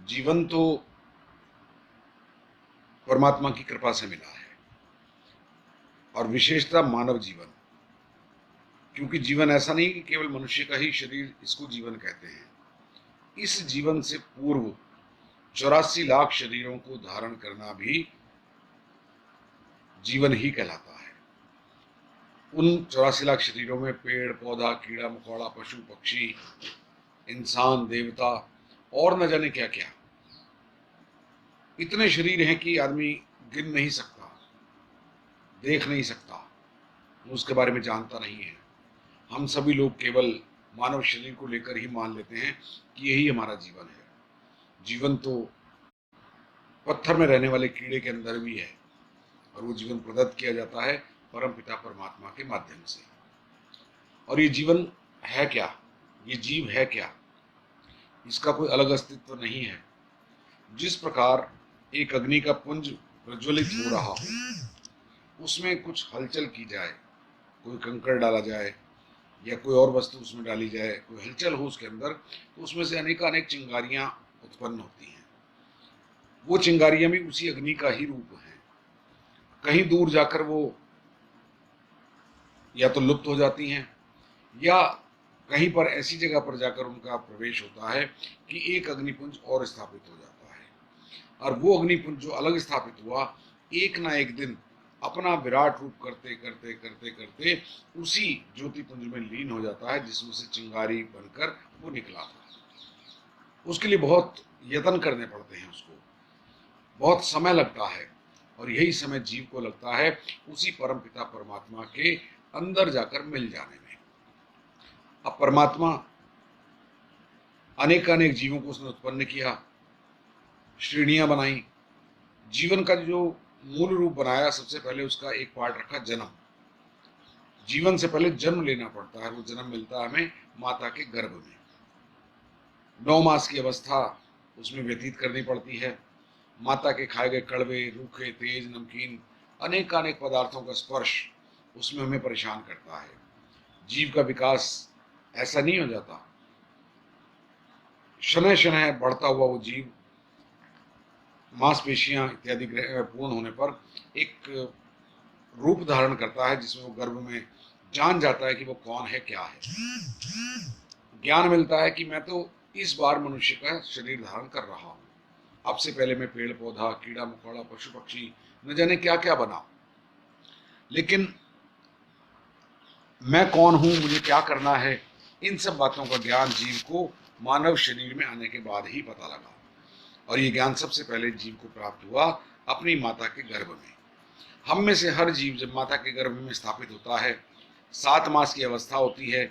जीवन तो परमात्मा की कृपा से मिला है, और विशेषता मानव जीवन। क्योंकि जीवन ऐसा नहीं कि केवल मनुष्य का ही शरीर इसको जीवन कहते हैं। इस जीवन से पूर्व 84 लाख शरीरों को धारण करना भी जीवन ही कहलाता है। उन 84 लाख शरीरों में पेड़ पौधा, कीड़ा मकोड़ा, पशु पक्षी, इंसान, देवता और न जाने क्या क्या, इतने शरीर हैं कि आदमी गिन नहीं सकता, देख नहीं सकता, उसके बारे में जानता नहीं है। हम सभी लोग केवल मानव शरीर को लेकर ही मान लेते हैं कि यही हमारा जीवन है। जीवन तो पत्थर में रहने वाले कीड़े के अंदर भी है, और वो जीवन प्रदत्त किया जाता है परम पिता परमात्मा के माध्यम से। और ये जीवन है क्या, ये जीव है क्या, इसका कोई अलग अस्तित्व नहीं है। जिस प्रकार एक अग्नि का पुंज प्रज्वलित हो रहा हो, उसमें कुछ हलचल की जाए, कोई कंकड़ डाला जाए या कोई और वस्तु उसमें डाली जाए, कोई हलचल हो उसके अंदर, तो उसमें से अनेकानेक चिंगारियां उत्पन्न होती हैं। वो चिंगारियां भी उसी अग्नि का ही रूप है। कहीं दूर जाकर वो या तो लुप्त हो जाती हैं, या कहीं पर ऐसी जगह पर जाकर उनका प्रवेश होता है कि एक अग्निपुंज और स्थापित हो जाता है। और वो अग्निपुंज जो अलग स्थापित हुआ, एक ना एक दिन अपना विराट रूप करते करते करते करते उसी ज्योतिपुंज में लीन हो जाता है, जिसमें से चिंगारी बनकर वो निकला था। उसके लिए बहुत यत्न करने पड़ते हैं, उसको बहुत समय लगता है, और यही समय जीव को लगता है उसी परम पिता परमात्मा के अंदर जाकर मिल जाने में। अब परमात्मा अनेक अनेक जीवों को उसने उत्पन्न किया, श्रेणियां बनाई। जीवन का जो मूल रूप बनाया, सबसे पहले उसका एक पार्ट रखा जन्म। जीवन से पहले जन्म लेना पड़ता है। वो जन्म मिलता है हमें माता के गर्भ में। 9 मास की अवस्था उसमें व्यतीत करनी पड़ती है। माता के खाए गए कड़वे, रूखे, तेज, नमकीन अनेकानेक पदार्थों का स्पर्श उसमें हमें परेशान करता है। जीव का विकास ऐसा नहीं हो जाता। शनय शनय बढ़ता हुआ वो जीव मांसपेशियां इत्यादि पूर्ण होने पर एक रूप धारण करता है, जिसमें वो गर्भ में जान जाता है कि वो कौन है, क्या है। ज्ञान मिलता है कि मैं तो इस बार मनुष्य का शरीर धारण कर रहा हूं। अब से पहले मैं पेड़ पौधा, कीड़ा मकोड़ा, पशु पक्षी, न जाने क्या क्या बना, लेकिन मैं कौन हूं, मुझे क्या करना है, इन सब बातों का ज्ञान जीव को मानव शरीर में आने के बाद ही पता लगा। और ये ज्ञान सबसे पहले जीव को प्राप्त हुआ अपनी माता के गर्भ में। हम में से हर जीव जब माता के गर्भ में स्थापित होता है, 7 मास की अवस्था होती है,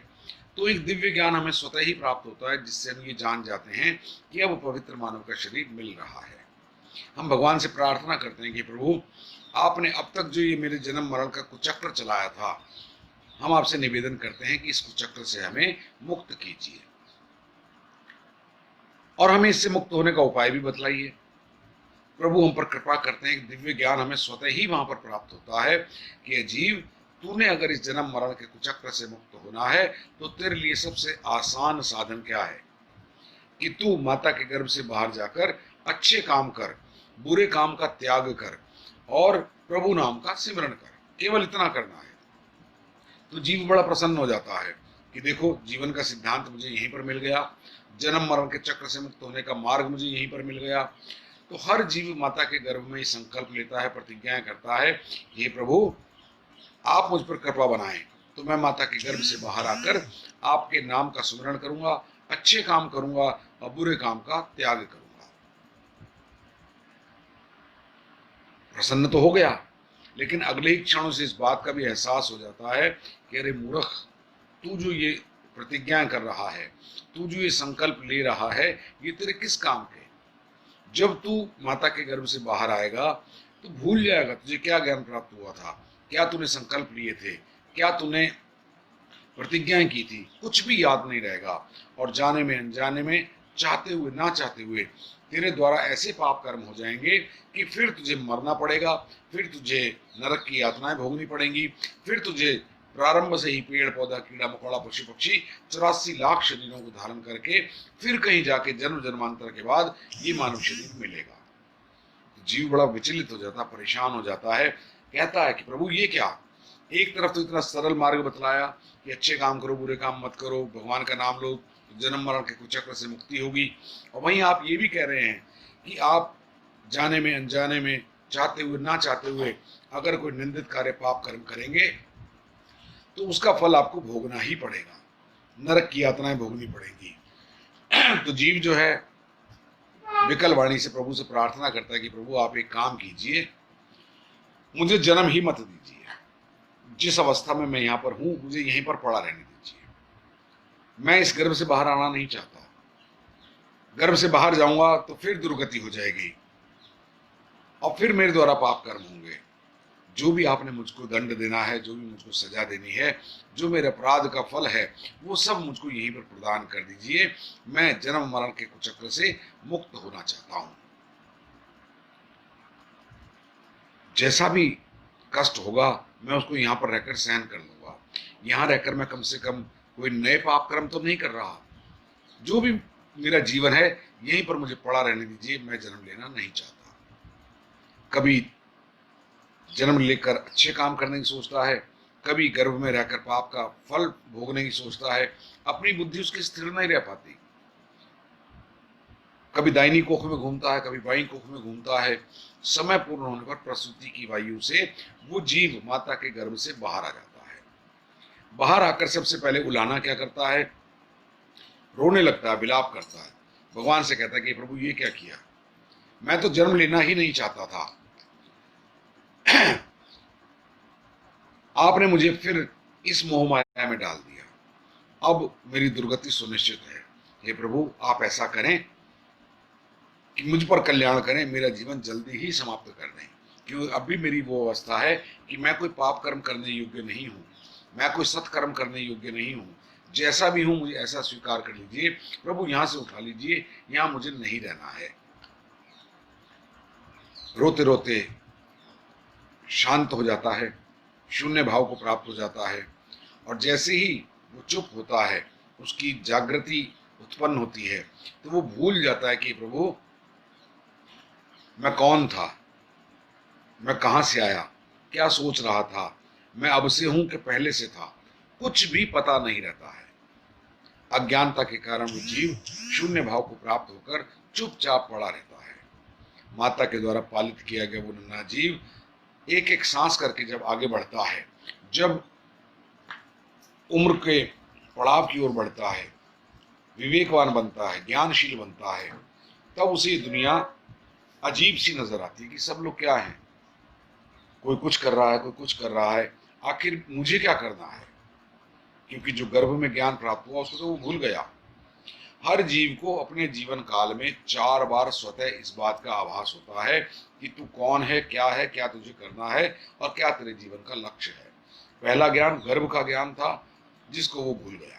तो एक दिव्य ज्ञान हमें स्वतः ही प्राप्त होता है, जिससे हम ये जान जाते हैं कि अब पवित्र मानव का शरीर मिल रहा है। हम भगवान से प्रार्थना करते हैं कि प्रभु, आपने अब तक जो ये मेरे जन्म मरण का कुचक्र चलाया था, हम आपसे निवेदन करते हैं कि इस कुचक्र से हमें मुक्त कीजिए, और हमें इससे मुक्त होने का उपाय भी बतलाइए। प्रभु हम पर कृपा करते हैं कि दिव्य ज्ञान हमें स्वतः ही वहां पर प्राप्त होता है कि जीव, तूने अगर इस जन्म मरण के कुचक्र से मुक्त होना है तो तेरे लिए सबसे आसान साधन क्या है कि तू माता के गर्भ से बाहर जाकर अच्छे काम कर, बुरे काम का त्याग कर, और प्रभु नाम का सिमरण कर। केवल इतना करना है। तो जीव बड़ा प्रसन्न हो जाता है कि देखो, जीवन का सिद्धांत मुझे यहीं पर मिल गया, जन्म मरण के चक्र से मुक्त होने का मार्ग मुझे यहीं पर मिल गया। तो हर जीव माता के गर्भ में संकल्प लेता है, प्रतिज्ञाएं करता है, हे प्रभु, आप मुझ पर कृपा बनाएं तो मैं माता के गर्भ से बाहर आकर आपके नाम का स्मरण करूंगा, अच्छे काम करूंगा और बुरे काम का त्याग करूंगा। प्रसन्न तो हो गया, लेकिन अगले ही क्षणों से इस बात का भी एहसास हो जाता है कि अरे मूर्ख, तू जो ये प्रतिज्ञाएं कर रहा है, तू जो ये संकल्प ले रहा है, ये तेरे किस काम के। जब तू माता के गर्भ से बाहर आएगा तो भूल जाएगा तुझे क्या ज्ञान प्राप्त हुआ था, क्या तूने संकल्प लिए थे, क्या तूने प्रतिज्ञाएं की थी, कुछ भी याद नहीं रहेगा। और जाने में अनजाने में, चाहते हुए ना चाहते हुए, तेरे द्वारा ऐसे पाप कर्म हो जाएंगे कि फिर तुझे मरना पड़ेगा, फिर तुझे नरक की यातनाएं भोगनी पड़ेंगी, फिर तुझे प्रारंभ से ही पेड़ पौधा कीड़ा मकोड़ा पशु पक्षी 84 लाख शरीरों को धारण करके फिर कहीं जाके जन्म जन्मांतर के बाद ये मानव शरीर मिलेगा। तो जीव बड़ा विचलित हो जाता, परेशान हो जाता है, कहता है कि प्रभु ये क्या, एक तरफ तो इतना सरल मार्ग बतलाया कि अच्छे काम करो बुरे काम मत करो, भगवान का नाम लो, जन्म मरण के कुचक्र से मुक्ति होगी, और वहीं आप ये भी कह रहे हैं कि आप जाने में अनजाने में चाहते हुए ना चाहते हुए अगर कोई निंदित कार्य पाप कर्म करेंगे तो उसका फल आपको भोगना ही पड़ेगा, नरक की यातनाएं भोगनी पड़ेगी। तो जीव जो है विकल वाणी से प्रभु से प्रार्थना करता है कि प्रभु आप एक काम कीजिए, मुझे जन्म ही मत दीजिए, जिस अवस्था में मैं यहाँ पर हूं मुझे यहीं पर पड़ा रहने दीजिए, मैं इस गर्भ से बाहर आना नहीं चाहता, गर्भ से बाहर जाऊंगा तो फिर दुर्गति हो जाएगी और फिर मेरे द्वारा पाप कर्म होंगे। जो भी आपने मुझको दंड देना है, जो भी मुझको सजा देनी है, जो मेरे अपराध का फल है, वो सब मुझको यहीं पर प्रदान कर दीजिए, मैं जन्म मरण के कुचक्र से मुक्त होना चाहता हूं। जैसा भी कष्ट होगा मैं उसको यहाँ पर रहकर सहन कर लूंगा, यहाँ रहकर मैं कम से कम कोई नए पाप कर्म तो नहीं कर रहा, जो भी मेरा जीवन है यहीं पर मुझे पड़ा रहने दीजिए, मैं जन्म लेना नहीं चाहता। कभी जन्म लेकर अच्छे काम करने की सोचता है, कभी गर्भ में रहकर पाप का फल भोगने की सोचता है, अपनी बुद्धि उसकी स्थिर नहीं रह पाती, कभी दाहिनी कोख में घूमता है, कभी बाईं कोख में घूमता है। समय पूर्ण होने पर प्रसूति की वायु से वो जीव माता के गर्भ से बाहर आ जाता है। बाहर आकर सबसे पहले उलाहना क्या करता है, रोने लगता है, विलाप करता है, भगवान से कहता है कि प्रभु ये क्या किया, मैं तो जन्म लेना ही नहीं चाहता था, आपने मुझे फिर इस मोह माया में डाल दिया, अब मेरी दुर्गति सुनिश्चित है। हे प्रभु आप ऐसा करें कि मुझ पर कल्याण करें, मेरा जीवन जल्दी ही समाप्त कर दें, क्योंकि अभी मेरी वो अवस्था है कि मैं कोई पाप कर्म करने योग्य नहीं हूँ, मैं कोई सत्कर्म करने योग्य नहीं हूँ, जैसा भी हूँ मुझे ऐसा स्वीकार कर लीजिए प्रभु, यहाँ से उठा लीजिए, यहाँ मुझे नहीं रहना है। रोते रोते शांत हो जाता है, शून्य भाव को प्राप्त हो जाता है, और जैसे ही वो चुप होता है उसकी जागृति उत्पन्न होती है, तो वो भूल जाता है कि प्रभु मैं कौन था, मैं कहाँ से आया, क्या सोच रहा था, मैं अब से हूं कि पहले से था, कुछ भी पता नहीं रहता है। अज्ञानता के कारण वो जीव शून्य भाव को प्राप्त होकर चुपचाप पड़ा रहता है। माता के द्वारा पालित किया गया वो नन्हा जीव एक एक सांस करके जब आगे बढ़ता है, जब उम्र के पड़ाव की ओर बढ़ता है, विवेकवान बनता है, ज्ञानशील बनता है, तब उसे दुनिया अजीब सी नजर आती है कि सब लोग क्या हैं, कोई कुछ कर रहा है, कोई कुछ कर रहा है, आखिर मुझे क्या करना है, क्योंकि जो गर्भ में ज्ञान प्राप्त हुआ उसको तो वो भूल गया। हर जीव को अपने जीवन काल में 4 बार स्वतः इस बात का आभास होता है कि तू कौन है, क्या तुझे करना है और क्या तेरे जीवन का लक्ष्य है। पहला ज्ञान गर्भ का ज्ञान था जिसको वो भूल गया,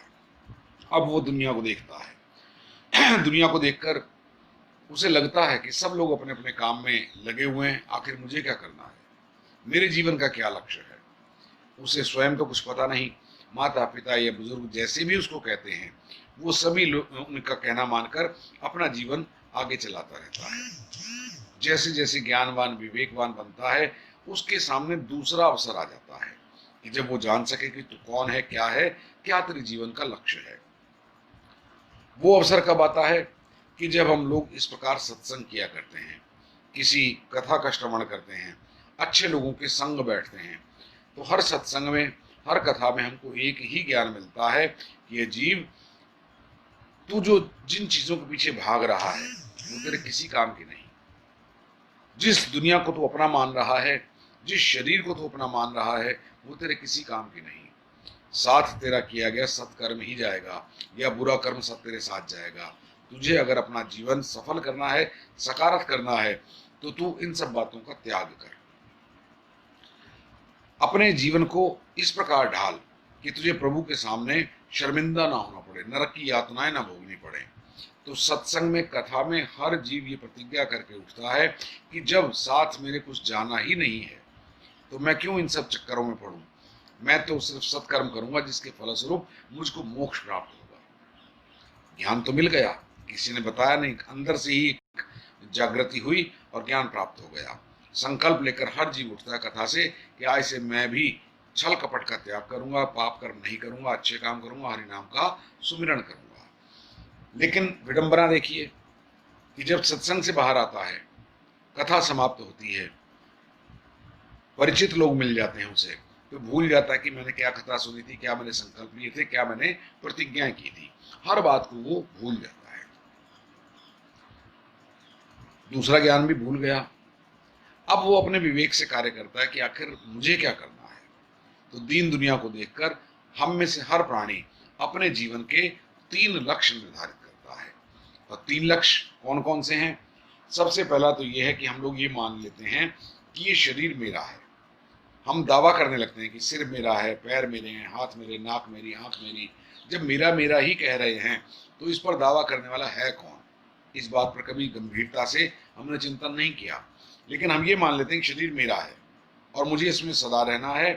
अब वो दुनिया को देखता है। दुनिया को देखकर उसे लगता है कि सब लोग अपने अपने काम में लगे हुए हैं, आखिर मुझे क्या करना है, मेरे जीवन का क्या लक्ष्य है। उसे स्वयं तो कुछ पता नहीं, माता पिता या बुजुर्ग जैसे भी उसको कहते हैं वो सभी उनका कहना मानकर अपना जीवन आगे चलाता रहता है। जैसे जैसे ज्ञानवान विवेकवान बनता है उसके सामने दूसरा अवसर आ जाता है कि जब वो जान सके कि तू कौन है, क्या तेरे जीवन का लक्ष्य है। वो अवसर कब आता है कि जब हम लोग इस प्रकार सत्संग किया करते हैं, किसी कथा का श्रवण करते हैं, अच्छे लोगों के संग बैठते हैं, तो हर सत्संग में हर कथा में हमको एक ही ज्ञान मिलता है कि ये जीव तू जो जिन चीजों के पीछे भाग रहा है वो तेरे किसी काम की नहीं, जिस दुनिया को तू अपना मान रहा है, जिस शरीर को तू अपना मान रहा है वो तेरे किसी काम की नहीं। साथ तेरा किया गया सत्कर्म ही जाएगा या बुरा कर्म सब तेरे साथ जाएगा। तुझे अगर अपना जीवन सफल करना है, सकारात्मक करना है, तो तू इन सब बातों का त्याग कर। अपने जीवन को इस प्रकार ढाल कि तुझे प्रभु के सामने शर्मिंदा ना होना पड़े, नरक की यातनाएं ना भोगनी पड़े। तो सत्संग में कथा में हर जीव ये प्रतिज्ञा करके उठता है कि जब साथ मेरे कुछ जाना ही नहीं है तो मैं क्यों इन सब चक्करों में पड़ूं, मैं तो सिर्फ सत्कर्म करूंगा जिसके फलस्वरूप मुझको मोक्ष प्राप्त होगा। ज्ञान तो मिल गया, किसी ने बताया नहीं, अंदर से ही जागृति हुई और ज्ञान प्राप्त हो गया। संकल्प लेकर हर जीव उठता है कथा से कि आज से मैं भी छल कपट का त्याग करूंगा, पाप कर्म नहीं करूंगा, अच्छे काम करूंगा, हरि नाम का सुमिरन करूंगा। लेकिन विडंबना देखिए कि जब सत्संग से बाहर आता है, कथा समाप्त होती है, परिचित लोग मिल जाते हैं उसे, तो भूल जाता है कि मैंने क्या कथा सुनी थी, क्या मैंने संकल्प लिए थे, क्या मैंने प्रतिज्ञा की थी। हर बात को वो भूल जाता है। दूसरा ज्ञान भी भूल गया। अब वो अपने विवेक से कार्य करता है कि आखिर मुझे क्या करना है। तो दीन दुनिया को देखकर हम में से हर प्राणी अपने जीवन के 3 लक्ष्य निर्धारित करता है। और 3 लक्ष्य कौन कौन से हैं? सबसे पहला तो ये है कि हम लोग ये मान लेते हैं कि ये शरीर मेरा है। हम दावा करने लगते हैं कि सिर मेरा है, पैर मेरे हैं, हाथ मेरे, नाक मेरी, आंख मेरी। जब मेरा मेरा ही कह रहे हैं तो इस पर दावा करने वाला है कौन? इस बात पर कभी गंभीरता से हमने चिंतन नहीं किया। लेकिन हम ये मान लेते हैं कि शरीर मेरा है और मुझे इसमें सदा रहना है।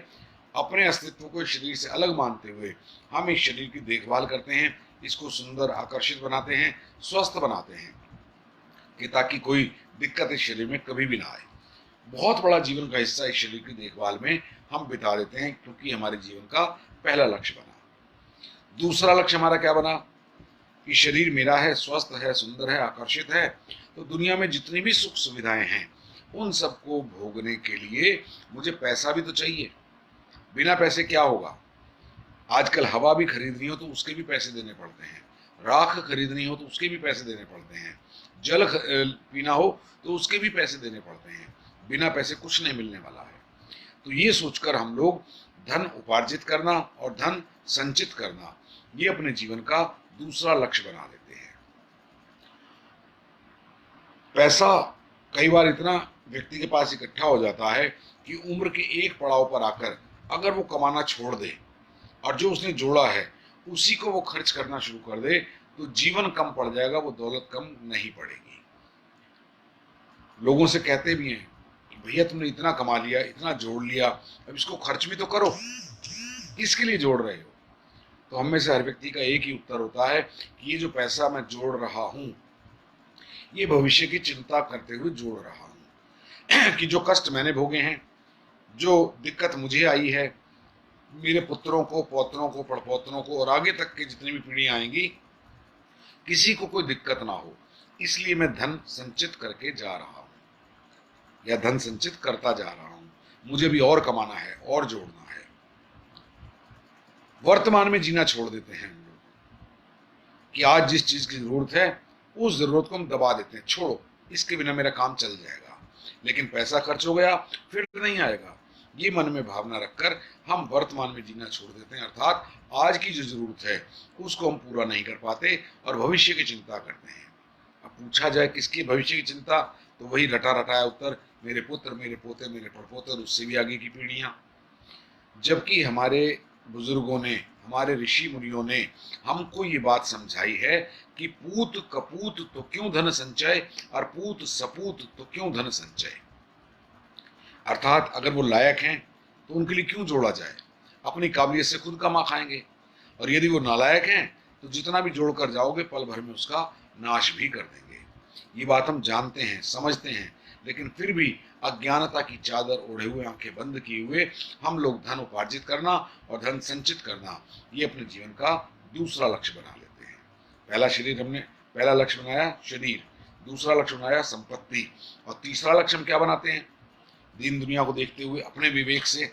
अपने अस्तित्व को शरीर से अलग मानते हुए हम इस शरीर की देखभाल करते हैं, इसको सुंदर, आकर्षित बनाते हैं, स्वस्थ बनाते हैं कि ताकि कोई दिक्कत इस शरीर में कभी भी ना आए। बहुत बड़ा जीवन का हिस्सा इस शरीर की देखभाल में हम बिता देते हैं, क्योंकि हमारे जीवन का पहला लक्ष्य बना। दूसरा लक्ष्य हमारा क्या बना कि शरीर मेरा है, स्वस्थ है, सुंदर है, आकर्षित है, तो दुनिया में जितनी भी सुख सुविधाएं हैं उन सबको भोगने के लिए मुझे पैसा भी तो चाहिए। बिना पैसे क्या होगा? आजकल हवा भी खरीदनी हो तो उसके भी पैसे देने पड़ते हैं, राख खरीदनी हो तो उसके भी पैसे देने पड़ते हैं, जल पीना हो तो उसके भी पैसे देने पड़ते हैं। बिना पैसे कुछ नहीं मिलने वाला है। तो ये सोचकर हम लोग धन उपार्जित करना और धन संचित करना, ये अपने जीवन का दूसरा लक्ष्य बना लेते हैं। पैसा कई बार इतना व्यक्ति के पास इकट्ठा हो जाता है कि उम्र के एक पड़ाव पर आकर अगर वो कमाना छोड़ दे और जो उसने जोड़ा है उसी को वो खर्च करना शुरू कर दे, तो जीवन कम पड़ जाएगा, वो दौलत कम नहीं पड़ेगी। लोगों से कहते भी हैं कि भैया तुमने इतना कमा लिया, इतना जोड़ लिया, अब इसको खर्च भी तो करो, किसके लिए जोड़ रहे हो? तो हम में से हर व्यक्ति का एक ही उत्तर होता है कि ये जो पैसा मैं जोड़ रहा हूं, ये भविष्य की चिंता करते हुए जोड़ रहा हूं कि जो कष्ट मैंने भोगे हैं, जो दिक्कत मुझे आई है, मेरे पुत्रों को, पौत्रों को, पड़पोत्रों को और आगे तक की जितनी भी पीढ़ियां आएंगी, किसी को कोई दिक्कत ना हो, इसलिए मैं धन संचित करके जा रहा हूं या धन संचित करता जा रहा हूं। मुझे भी और कमाना है और जोड़ना है। वर्तमान में जीना छोड़ देते हैं हम लोग कि आज जिस चीज की जरूरत है उस जरूरत को हम दबा देते हैं, छोड़ो, इसके बिना मेरा काम चल जाएगा। लेकिन पैसा खर्च हो गया फिर नहीं आएगा, ये मन में भावना रखकर हम वर्तमान में जीना छोड़ देते हैं। अर्थात आज की जो जरूरत है उसको हम पूरा नहीं कर पाते और भविष्य की चिंता करते हैं। अब पूछा जाए किसकी भविष्य की चिंता, तो वही रटा रटाया उत्तर, मेरे पुत्र, मेरे पोते, मेरे पड़पोते, उससे भी आगे की पीढ़ियां। जबकि हमारे बुजुर्गों ने, हमारे ऋषि मुनियों ने हमको ये बात समझाई है कि पूत कपूत तो क्यों धन संचय और पूत सपूत तो क्यों धन संचय। अर्थात अगर वो लायक हैं तो उनके लिए क्यों जोड़ा जाए, अपनी काबिलियत से खुद कमा खाएंगे, और यदि वो नालायक हैं तो जितना भी जोड़ कर जाओगे पल भर में उसका नाश भी कर देंगे। ये बात हम जानते हैं, समझते हैं, लेकिन फिर भी अज्ञानता की चादर ओढ़े हुए, आंखें बंद किए हुए हम लोग धन उपार्जित करना और धन संचित करना, ये अपने जीवन का दूसरा लक्ष्य बना लेते हैं। पहला लक्ष्य बनाया शरीर, दूसरा लक्ष्य बनाया संपत्ति, और तीसरा लक्ष्य हम क्या बनाते हैं? दीन दुनिया को देखते हुए अपने विवेक से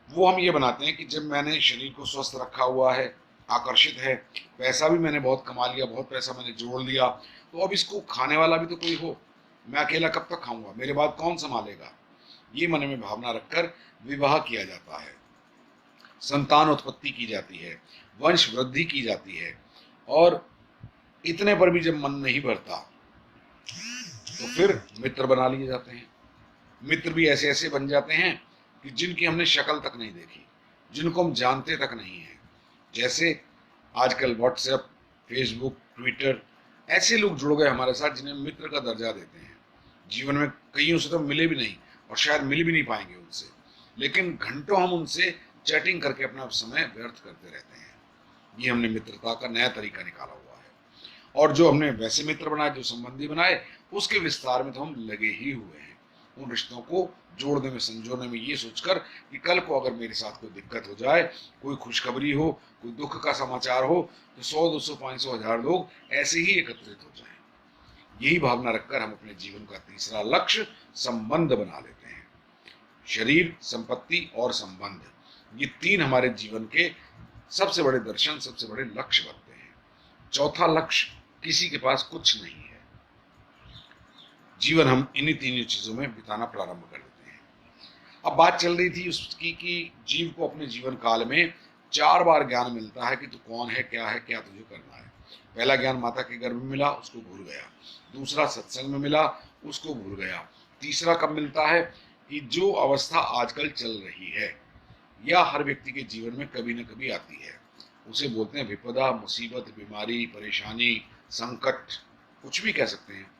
वो हम ये बनाते हैं कि जब मैंने शरीर को स्वस्थ रखा हुआ है, आकर्षित है, पैसा भी मैंने बहुत कमा लिया, बहुत पैसा मैंने जोड़ लिया, तो अब इसको खाने वाला भी तो कोई हो, मैं अकेला कब तक खाऊंगा, मेरे बाद कौन संभालेगा? ये मन में भावना रखकर विवाह किया जाता है, संतान उत्पत्ति की जाती है, वंश वृद्धि की जाती है। और इतने पर भी जब मन नहीं भरता तो फिर मित्र बना लिए जाते हैं। मित्र भी ऐसे ऐसे बन जाते हैं कि जिनकी हमने शक्ल तक नहीं देखी, जिनको हम जानते तक नहीं है। जैसे आजकल व्हाट्सएप, फेसबुक, ट्विटर, ऐसे लोग जुड़ गए हमारे साथ जिन्हें मित्र का दर्जा देते हैं। जीवन में कईयों से तो मिले भी नहीं और शायद मिल भी नहीं पाएंगे उनसे, लेकिन घंटों हम उनसे चैटिंग करके अपना समय व्यर्थ करते रहते हैं। ये हमने मित्रता का नया तरीका निकाला हुआ है। और जो हमने वैसे मित्र बनाए, जो संबंधी बनाए, उसके विस्तार में तो हम लगे ही हुए हैं, उन रिश्तों को जोड़ने में, संजोने में, ये सोचकर कि कल को अगर मेरे साथ कोई दिक्कत हो जाए, कोई खुशखबरी हो, कोई दुख का समाचार हो, तो 100, 200, 500, 1000 लोग ऐसे ही एकत्रित हो जाएं। यही भावना रखकर हम अपने जीवन का तीसरा लक्ष्य संबंध बना लेते हैं। शरीर, संपत्ति और संबंध, ये तीन हमारे जीवन के सबसे बड़े दर्शन, सबसे बड़े लक्ष्य बनते हैं। चौथा लक्ष्य किसी के पास कुछ नहीं है। जीवन हम इन्हीं तीनों चीजों में बिताना प्रारंभ कर देते हैं। अब बात चल रही थी उसकी कि जीव को अपने जीवन काल में 4 बार ज्ञान मिलता है कि तू कौन है, क्या तुझे करना है। पहला ज्ञान माता के गर्भ में मिला, उसको भूल गया। दूसरा सत्संग में मिला, उसको भूल गया। तीसरा कब मिलता है? कि जो अवस्था आजकल चल रही है या हर व्यक्ति के जीवन में कभी न कभी आती है, उसे बोलते हैं विपदा, मुसीबत, बीमारी, परेशानी, संकट, कुछ भी कह सकते हैं।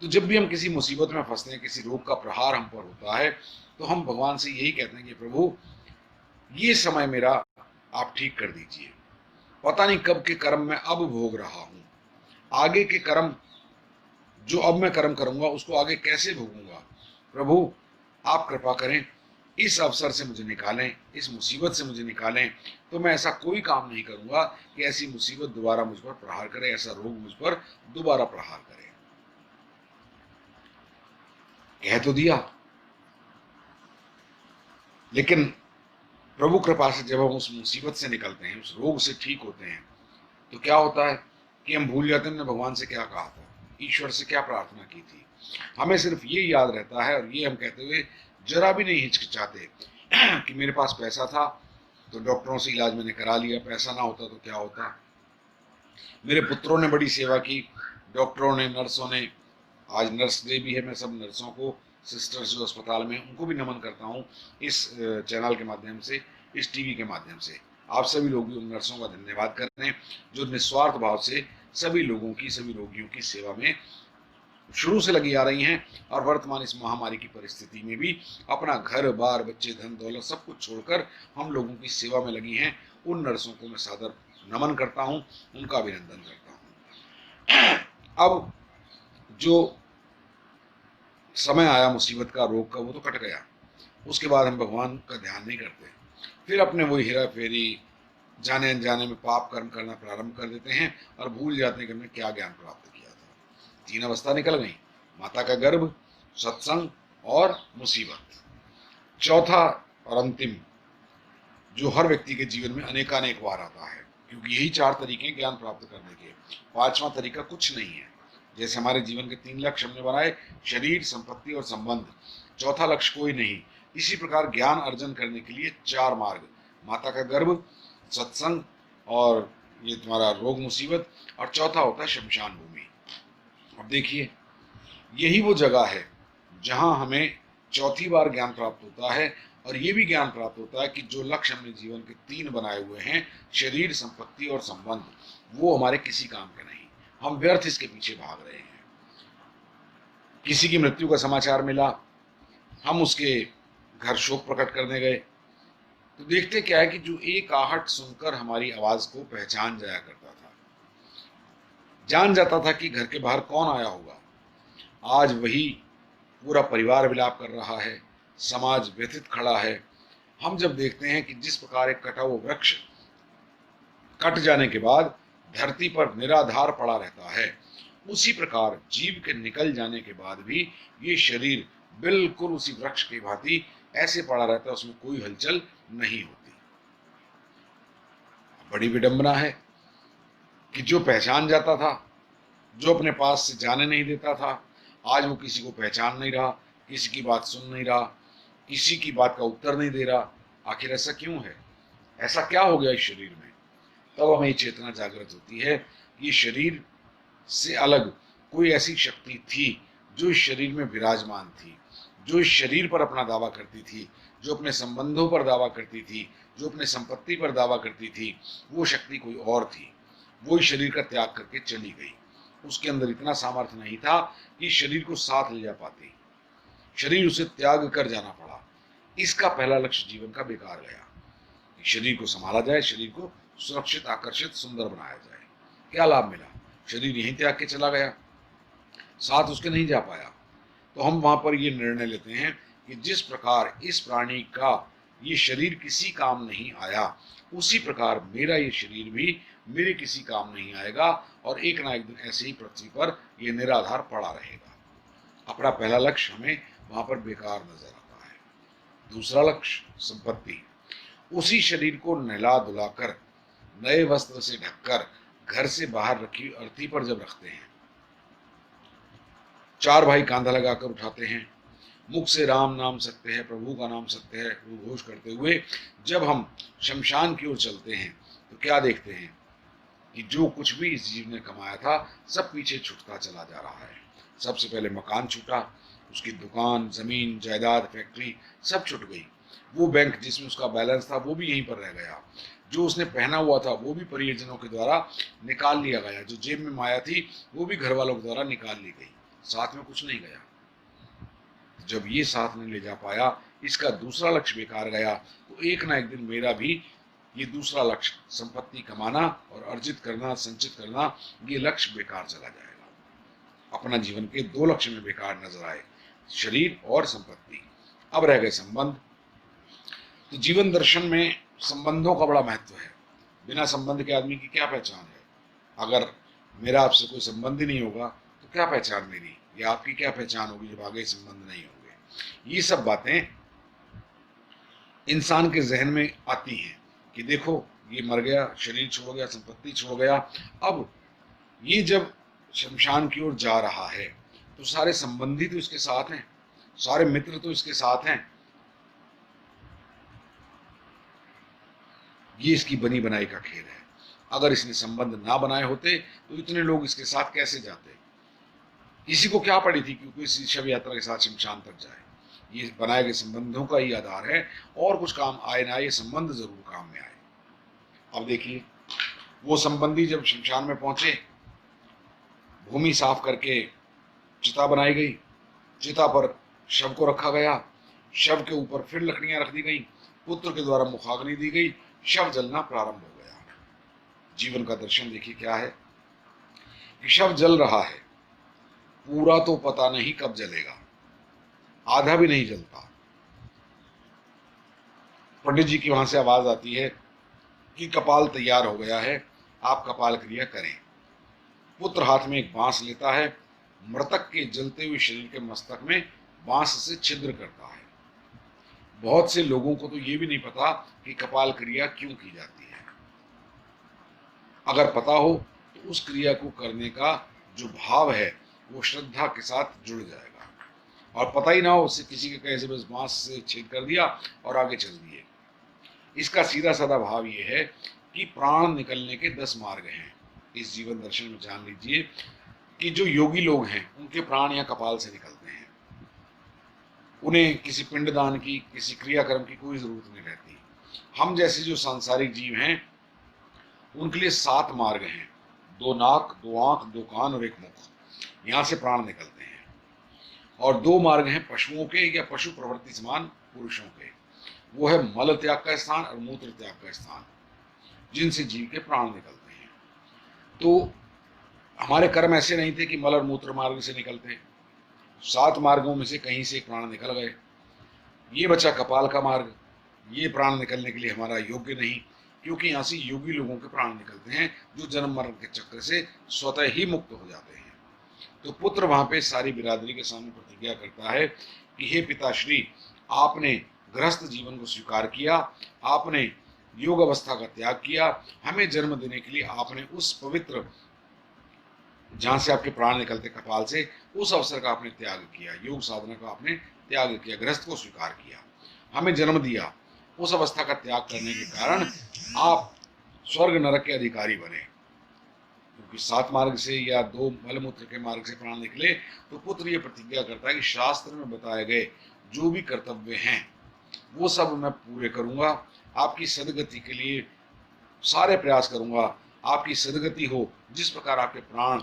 तो जब भी हम किसी मुसीबत में फंसते हैं, किसी रोग का प्रहार हम पर होता है, तो हम भगवान से यही कहते हैं कि प्रभु, ये समय मेरा आप ठीक कर दीजिए। पता नहीं कब के कर्म मैं अब भोग रहा हूं, आगे के कर्म जो अब मैं कर्म करूंगा उसको आगे कैसे भोगूंगा। प्रभु आप कृपा करें, इस अवसर से मुझे निकालें, इस मुसीबत से मुझे निकालें, तो मैं ऐसा कोई काम नहीं करूंगा कि ऐसी मुसीबत दोबारा मुझ पर प्रहार करे, ऐसा रोग मुझ पर दोबारा प्रहार करे। कह तो दिया, लेकिन प्रभु कृपा से जब हम उस मुसीबत से निकलते हैं, उस रोग से ठीक होते हैं, तो क्या होता है कि हम भूल जाते हैं हमने भगवान से क्या कहा था, ईश्वर से क्या प्रार्थना की थी। हमें सिर्फ ये याद रहता है, और ये हम कहते हुए जरा भी नहीं हिचकिचाते कि मेरे पास पैसा था तो डॉक्टरों से इलाज मैंने करा लिया, पैसा ना होता तो क्या होता। मेरे पुत्रों ने बड़ी सेवा की, डॉक्टरों ने, नर्सों ने, आज नर्स डे भी है, मैं सब नर्सों को, सिस्टर्स जो अस्पताल में, उनको भी नमन करता हूँ इस चैनल के माध्यम से, इस टीवी के माध्यम से। आप सभी लोग भी उन नर्सों का धन्यवाद करते हैं जो निस्वार्थ भाव से सभी लोगों की, सभी रोगियों की सेवा में शुरू से लगी आ रही हैं, और वर्तमान इस महामारी की परिस्थिति में भी अपना घर बार, बच्चे, धन दौलत सब कुछ छोड़कर हम लोगों की सेवा में लगी हैं। उन नर्सों को मैं सादर नमन करता हूं, उनका अभिनंदन करता हूं। अब जो समय आया मुसीबत का, रोग का, वो तो कट गया। उसके बाद हम भगवान का ध्यान नहीं करते, फिर अपने वही हेरा फेरी, जाने अनजाने में पाप कर्म करना प्रारंभ कर देते हैं और भूल जाते हैं कि हमने क्या ज्ञान प्राप्त किया था। 3 अवस्था निकल गई, माता का गर्भ, सत्संग और मुसीबत। चौथा और अंतिम, जो हर व्यक्ति के जीवन में अनेकानेक बार आता है, क्योंकि यही 4 तरीके ज्ञान प्राप्त करने के, 5वां तरीका कुछ नहीं है। जैसे हमारे जीवन के 3 लक्ष्य हमने बनाए, शरीर, संपत्ति और संबंध, चौथा लक्ष्य कोई नहीं। इसी प्रकार ज्ञान अर्जन करने के लिए 4 मार्ग, माता का गर्भ, सत्संग, और ये तुम्हारा रोग मुसीबत, और चौथा होता है शमशान भूमि। अब देखिए, यही वो जगह है जहां हमें चौथी बार ज्ञान प्राप्त होता है, और ये भी ज्ञान प्राप्त होता है कि जो लक्ष्य हमने जीवन के 3 बनाए हुए हैं, शरीर, संपत्ति और संबंध, वो हमारे किसी काम के नहीं, हम व्यर्थ इसके पीछे भाग रहे हैं। किसी की मृत्यु का समाचार मिला, हम उसके घर शोक प्रकट करने गए, तो देखते क्या है कि जो एक आहट सुनकर हमारी आवाज को पहचान जाया करता था, जान जाता था कि घर के बाहर कौन आया होगा, आज वही पूरा परिवार विलाप कर रहा है, समाज व्यथित खड़ा है। हम जब देखते हैं कि जिस प्रकार एक कटा हुआ वृक्ष कट जाने के बाद धरती पर निराधार पड़ा रहता है, उसी प्रकार जीव के निकल जाने के बाद भी ये शरीर बिल्कुल उसी वृक्ष की भांति ऐसे पड़ा रहता है, उसमें कोई हलचल नहीं होती। बड़ी विडंबना है कि जो पहचान जाता था, जो अपने पास से जाने नहीं देता था, आज वो किसी को पहचान नहीं रहा, किसी की बात सुन नहीं रहा, किसी की बात का उत्तर नहीं दे रहा। आखिर ऐसा क्यों है? ऐसा क्या हो गया इस शरीर में? तब हमें चेतना जागृत होती है, ये शरीर से अलग कोई ऐसी शक्ति थी जो इस शरीर में विराजमान थी, जो इस शरीर पर अपना दावा करती थी, जो अपने संबंधों पर दावा करती थी, जो अपने संपत्ति पर दावा करती थी। वो शक्ति कोई और थी, वो इस शरीर का त्याग करके चली गई। उसके अंदर इतना सामर्थ्य नहीं था कि शरीर को साथ ले जा पाती, शरीर उसे त्याग कर जाना पड़ा। इसका पहला लक्ष्य जीवन का बेकार गया। शरीर को संभाला जाए, शरीर को सुरक्षित, आकर्षित, सुंदर बनाया जाए। क्या लाभ मिला? शरीर यहीं त्याग के चला गया, साथ उसके नहीं जा पाया। तो हम वहां पर ये निर्णय लेते हैं कि जिस प्रकार इस प्राणी का ये शरीर किसी काम नहीं आया, उसी प्रकार मेरा ये शरीर भी मेरे किसी काम नहीं आएगा, और एक ना एक दिन ऐसे ही पृथ्वी पर ये निराधार पड़ा रहेगा। अपना पहला लक्ष्य हमें वहां पर बेकार नजर आता है। दूसरा लक्ष्य संपत्ति। उसी शरीर को नहला धुलाकर, नए वस्त्र से ढककर घर से बाहर रखी अर्थी पर जब रखते हैं, चार भाई कांधा लगाकर उठाते हैं, मुख से राम नाम सत्य है, प्रभु का नाम सत्य है घोष करते हुए जब हम शमशान की ओर चलते हैं, तो क्या देखते हैं कि जो कुछ भी इस जीव ने कमाया था सब पीछे छूटता चला जा रहा है। सबसे पहले मकान छूटा, उसकी दुकान, जमीन, जायदाद, फैक्ट्री सब छूट गई। वो बैंक जिसमें उसका बैलेंस था वो भी यहीं पर रह गया। जो उसने पहना हुआ था वो भी परिजनों के द्वारा निकाल लिया गया। जो जेब में माया थी वो भी घर वालों के द्वारा निकाल ली गई, साथ में कुछ नहीं गया। जब ये साथ नहीं ले जा पाया, इसका दूसरा लक्ष्य बेकार गया, तो एक ना एक दिन मेरा भी ये दूसरा लक्ष्य संपत्ति कमाना और अर्जित करना, संचित करना, ये लक्ष्य बेकार चला जाएगा। अपना जीवन के दो लक्ष्य में बेकार नजर आए, शरीर और संपत्ति। अब रह गए संबंध। तो जीवन दर्शन में संबंधों का बड़ा महत्व है। बिना संबंध के आदमी की क्या पहचान है? अगर मेरा आपसे कोई संबंध ही नहीं होगा तो क्या पहचान मेरी या आपकी क्या पहचान होगी जब आगे संबंध नहीं होंगे? ये सब बातें इंसान के जहन में आती हैं कि देखो ये मर गया, शरीर छोड़ गया, संपत्ति छोड़ गया, अब ये जब शमशान की ओर जा रहा है तो सारे संबंधी तो इसके साथ हैं, सारे मित्र तो इसके साथ हैं। ये इसकी बनी बनाई का खेल है। अगर इसने संबंध ना बनाए होते तो इतने लोग इसके साथ कैसे जाते? किसी को क्या पड़ी थी कि कोई शव यात्रा के साथ शमशान तक जाए? ये बनाए गए संबंधों का ही आधार है। और कुछ काम आए ना आए, ये संबंध जरूर काम में आए। अब देखिए, वो संबंधी जब शमशान में पहुंचे, भूमि साफ करके चिता बनाई गई, चिता पर शव को रखा गया, शव के ऊपर फिर लकड़ियां रख दी गई, पुत्र के द्वारा मुखाग्नि दी गई, शव जलना प्रारंभ हो गया। जीवन का दर्शन देखिए क्या है कि शव जल रहा है, पूरा तो पता नहीं कब जलेगा, आधा भी नहीं जलता। पंडित जी की वहां से आवाज आती है कि कपाल तैयार हो गया है, आप कपाल क्रिया करें। पुत्र हाथ में एक बांस लेता है, मृतक के जलते हुए शरीर के मस्तक में बांस से छिद्र करता है। बहुत से लोगों को तो ये भी नहीं पता कि कपाल क्रिया क्यों की जाती है। अगर पता हो तो उस क्रिया को करने का जो भाव है वो श्रद्धा के साथ जुड़ जाएगा, और पता ही ना हो उससे किसी के कहे से बस बांस से छेद कर दिया और आगे चल दिए। इसका सीधा साधा भाव ये है कि प्राण निकलने के 10 मार्ग हैं। इस जीवन दर्शन में जान लीजिए कि जो योगी लोग हैं उनके प्राण या कपाल से निकलते हैं। उन्हें किसी पिंडदान की, किसी क्रियाक्रम की कोई जरूरत नहीं रहती। हम जैसे जो सांसारिक जीव हैं उनके लिए 7 मार्ग हैं, 2 नाक, 2 आंख, 2 कान और 1 मुख। यहाँ से प्राण निकलते हैं। और 2 मार्ग हैं पशुओं के या पशु प्रवृत्ति समान पुरुषों के, वो है मल त्याग का स्थान और मूत्र त्याग का स्थान, जिनसे जीव के प्राण निकलते हैं। तो हमारे कर्म ऐसे नहीं थे कि मल और मूत्र मार्ग से निकलते। 7 मार्गों में से कहीं से एक प्राण निकल गए। ये बचा कपाल का मार्ग। ये प्राण निकलने के लिए हमारा योग्य नहीं, क्योंकि यहाँ से योगी लोगों के प्राण निकलते हैं जो जन्म मरण के चक्र से स्वतः ही मुक्त हो जाते हैं। तो पुत्र वहां पे सारी बिरादरी के सामने प्रतिज्ञा करता है कि हे पिताश्री, आपने गृहस्थ जीवन को स्वीकार किया, आपने योग अवस्था का त्याग किया, हमें जन्म देने के लिए आपने उस पवित्र जहां से आपके प्राण निकलते कपाल से, उस अवसर का आपने त्याग किया, योग साधना का आपने त्याग किया, गृहस्थ को स्वीकार किया, हमें जन्म दिया। उस अवस्था का त्याग करने के कारण आप स्वर्ग नरक के अधिकारी बने। क्योंकि 7 मार्ग से या 2 मलमूत्र के मार्ग से प्राण निकले, तो पुत्र ये प्रतिज्ञा करता है कि शास्त्र में बताए गए जो भी कर्तव्य हैं वो सब मैं पूरे करूंगा, आपकी सदगति के लिए सारे प्रयास करूंगा, आपकी सदगति हो। जिस प्रकार आपके प्राण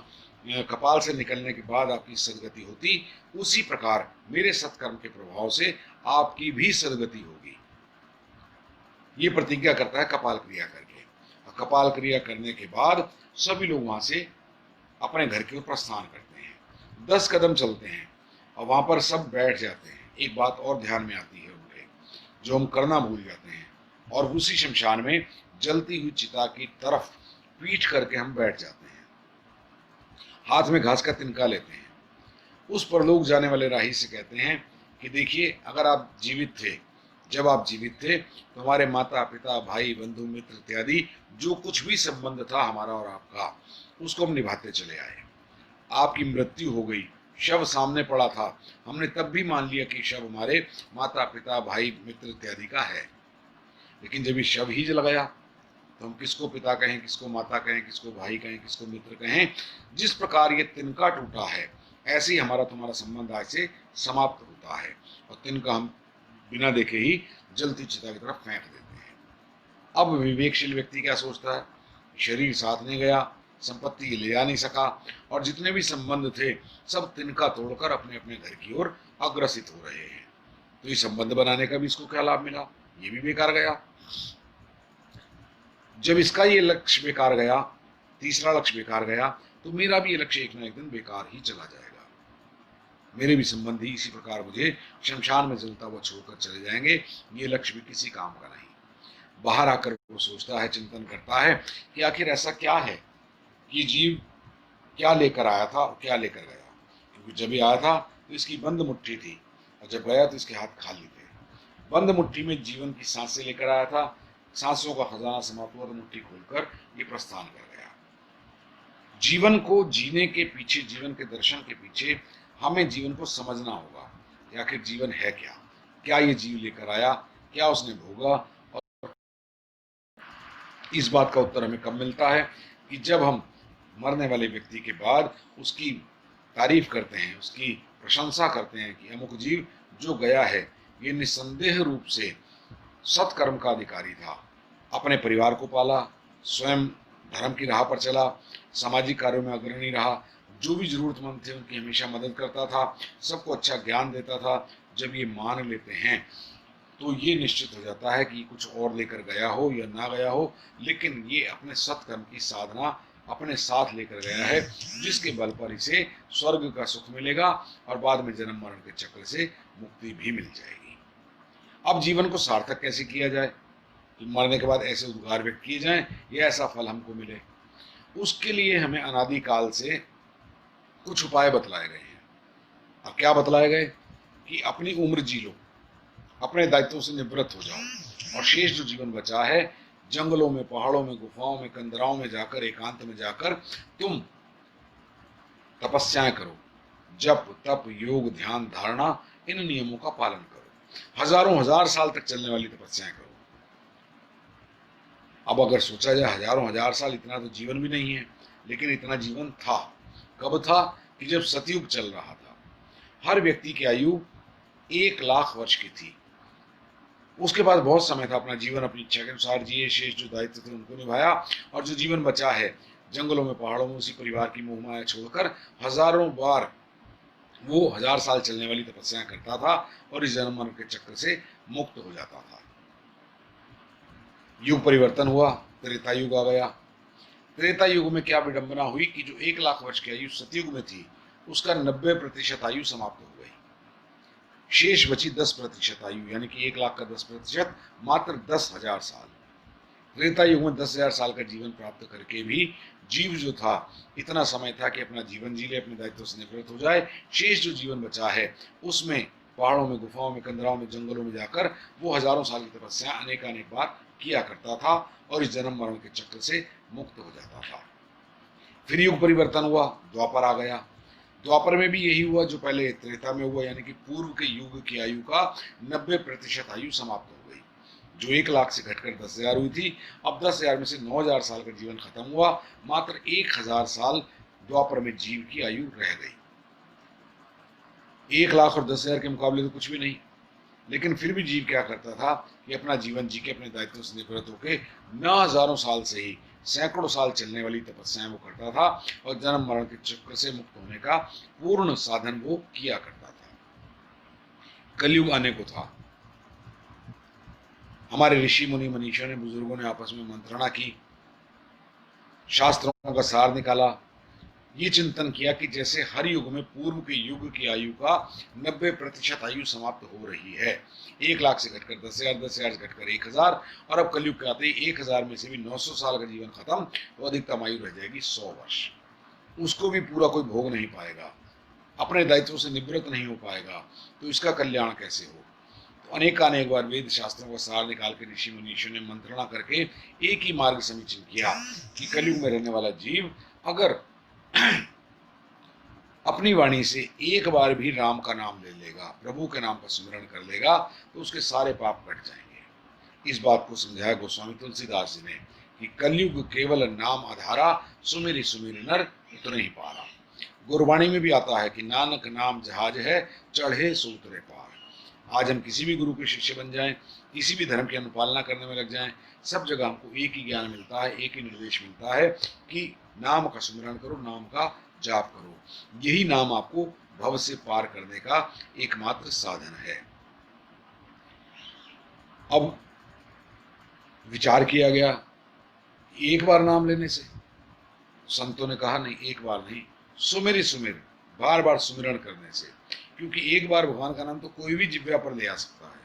कपाल से निकलने के बाद आपकी सदगति होती, उसी प्रकार मेरे सत्कर्म के प्रभाव से आपकी भी सदगति होगी। ये प्रतिज्ञा करता है कपाल क्रिया करके। और कपाल क्रिया करने के बाद सभी लोग वहां से अपने घर की ओर प्रस्थान करते हैं। 10 कदम चलते हैं और वहां पर सब बैठ जाते हैं। एक बात और ध्यान में आती है उनके, जो हम करना भूल जाते हैं, और उसी शमशान में जलती हुई चिता की तरफ पीठ करके हम बैठ जाते हैं। हाथ में घास का तिनका लेते हैं। उस परलोक जाने वाले राही से कहते हैं कि देखिए, अगर आप जीवित थे, जब आप जीवित थे तो हमारे माता पिता भाई बंधु मित्र इत्यादि जो कुछ भी संबंध था हमारा और आपका, उसको हम निभाते चले आए। आपकी मृत्यु हो गई, शव सामने पड़ा था, हमने तब भी मान लिया कि शव हमारे माता पिता भाई मित्र इत्यादि का है। लेकिन जब ये शव ही जल गया तो हम किसको पिता कहें, किसको माता कहें, किसको भाई कहें, किसको मित्र कहें। जिस प्रकार ये तिनका टूटा है, ऐसे ही हमारा तुम्हारा संबंध आज से समाप्त होता है। और तिनका हम बिना देखे ही जलती चिता की तरफ फेंक देते हैं। अब विवेकशील व्यक्ति क्या सोचता है, शरीर साथ नहीं गया, संपत्ति ले जा नहीं सका, और जितने भी संबंध थे सब तिनका तोड़कर अपने अपने घर की ओर अग्रसित हो रहे हैं। तो ये संबंध बनाने का भी इसको क्या लाभ मिला, ये भी बेकार गया। जब इसका ये लक्ष्य बेकार गया, तीसरा लक्ष्य बेकार गया, तो मेरा भी ये लक्ष्य एक ना एक दिन बेकार ही चला जाएगा। मेरे भी संबंधी इसी प्रकार मुझे शमशान में जलता हुआ छोड़कर चले जाएंगे। ये लक्ष्य भी किसी काम का नहीं। बाहर आकर वो सोचता है, चिंतन करता है कि आखिर ऐसा क्या है कि जीव क्या लेकर आया था और क्या लेकर गया। क्योंकि जब ये आया था तो इसकी बंद मुट्ठी थी, और जब गया तो इसके हाथ खाली थे। बंद मुट्ठी में जीवन की सांसें लेकर आया था, सांसों का खजाना समाप्त हुआ तो मुट्ठी खोलकर ये प्रस्थान कर गया। जीवन को जीने के पीछे, जीवन के दर्शन के पीछे हमें जीवन को समझना होगा कि आखिर जीवन है क्या, क्या ये जीव लेकर आया, क्या उसने भोगा। और इस बात का उत्तर हमें कब मिलता है कि जब हम मरने वाले व्यक्ति के बाद उसकी तारीफ करते हैं, उसकी प्रशंसा करते हैं कि अमुक जीव जो गया है ये निसंदेह रूप से सत्कर्म का अधिकारी था, अपने परिवार को पाला, स्वयं धर्म की राह पर चला, सामाजिक कार्यों में अग्रणी रहा, जो भी जरूरतमंद थे उनकी हमेशा मदद करता था, सबको अच्छा ज्ञान देता था। जब ये मान लेते हैं तो ये निश्चित हो जाता है कि कुछ और लेकर गया हो या ना गया हो, लेकिन ये अपने सत्कर्म की साधना अपने साथ लेकर गया है, जिसके बल पर इसे स्वर्ग का सुख मिलेगा और बाद में जन्म मरण के चक्र से मुक्ति भी मिल जाएगी। अब जीवन को सार्थक कैसे किया जाए कि मरने के बाद ऐसे उद्गार व्यक्त किए जाएं, या ऐसा फल हमको मिले, उसके लिए हमें अनादिकाल से कुछ उपाय बतलाए गए हैं। और क्या बतलाए गए कि अपनी उम्र जी लो, अपने दायित्वों से निवृत्त हो जाओ, और शेष जो जीवन बचा है जंगलों में, पहाड़ों में, गुफाओं में, कंदराओं में जाकर, एकांत में जाकर तुम तपस्याएं करो, जप तप योग ध्यान धारणा, इन नियमों का पालन करो। हजारों हजार साल तक चलने वाली तपस्याएं करो। अब अगर सोचा जाए हजारों हजार साल इतना तो जीवन भी नहीं है, लेकिन इतना जीवन था। कब था कि जब सतयुग चल रहा था। हर व्यक्ति की आयु 1 लाख वर्ष की थी। उसके पास बहुत समय था अपना जीवन अपनी इच्छा के अनुसार जिए, शेष जो दायित्व थे उनको निभाया, और जो जीवन बचा है जंगलों में, पहाड़ों में, उसी परिवार की मोह माया छोड़कर हजारों बार वो 1000 साल चलने वाली तपस्याएं करता था और इस जन्म मरण के चक्र से मुक्त हो जाता था। युग परिवर्तन हुआ, त्रेता युग आ गया। त्रेता युग में क्या विडंबना हुई कि जो 1 लाख वर्ष की आयु सतयुग में थी, उसका 90% आयु समाप्त हो गई। शेष बची 10% आयु, यानी कि 1 लाख का 10%, मात्र 10,000 साल। त्रेता युग में 10,000 साल का जीवन प्राप्त करके भी जीव जो था, इतना समय था कि अपना जीवन जी ले, अपने दायित्व से निवृत्त हो जाए। शेष जो जीवन बचा है उसमें पहाड़ों में, गुफाओं में, कंदराओं में, जंगलों में जाकर वो हजारों साल की तपस्या अनेक बार किया करता था और इस जन्म मरण के चक्र से मुक्त हो जाता था। फिर युग परिवर्तन हुआ, द्वापर आ गया। द्वापर में भी यही हुआ जो पहले त्रेता में हुआ, यानी कि पूर्व के युग की आयु का 90% आयु समाप्त हो गई। जो 1 लाख से घटकर 10,000 हुई थी, अब 10,000 में से 9,000 साल का जीवन खत्म हुआ, मात्र 1,000 साल द्वापर में जीव की आयु रह गई। 1 लाख और 10,000 के मुकाबले तो कुछ भी नहीं, लेकिन फिर भी जीव क्या करता था कि अपना जीवन जी के, अपने दायित्व से निवृत्त होकर न हजारों साल से ही सैकड़ों साल चलने वाली तपस्याएं वो करता था और जन्म मरण के चक्र से मुक्त होने का पूर्ण साधन वो किया करता था। कलयुग आने को था। हमारे ऋषि मुनि मनीषियों ने, बुजुर्गों ने आपस में मंत्रणा की, शास्त्रों का सार निकाला, ये चिंतन किया कि जैसे हर युग में पूर्व के युग की आयु का 90% आयु समाप्त हो रही है, 1 लाख से घटकर 10,000, 10,000 से घटकर 1,000, और अब कलयुग के आते ही 1,000 में से भी 900 साल का जीवन खत्म, तो अधिकतम आयु रह जाएगी 100 वर्ष। उसको भी पूरा कोई भोग नहीं पाएगा, अपने दायित्वों से निवृत्त नहीं हो पाएगा, तो इसका कल्याण कैसे हो। तो अनेक बार वेद शास्त्रों का सार निकाल के ऋषि मुनीषियों ने मंत्रणा करके एक ही मार्ग समीचीन किया कि कलयुग में रहने वाला जीव अगर अपनी वाणी से एक बार भी राम का नाम ले लेगा, प्रभु के नाम का स्मरण कर लेगा, तो उसके सारे पाप कट जाएंगे। इस बात को समझाया गोस्वामी तुलसीदास जी ने कि कलयुग केवल नाम आधारा, सुमेरी सुमेरी नर उतरे ही पारा। गुरबाणी में भी आता है कि नानक नाम जहाज है, चढ़े सो उतरे पार। आज हम किसी भी गुरु के शिष्य बन जाएं, किसी भी धर्म की अनुपालना करने में लग जाएं, सब जगह हमको एक ही ज्ञान मिलता है, एक ही निर्देश मिलता है कि नाम का स्मरण करो, नाम का जाप करो। यही नाम आपको भव से पार करने का एकमात्र साधन है। अब विचार किया गया, एक बार नाम लेने से, संतों ने कहा नहीं, एक बार नहीं, सुमेरी सुमेर, बार बार सुमिरन करने से, क्योंकि एक बार भगवान का नाम तो कोई भी जिह्वा पर ले आ सकता है।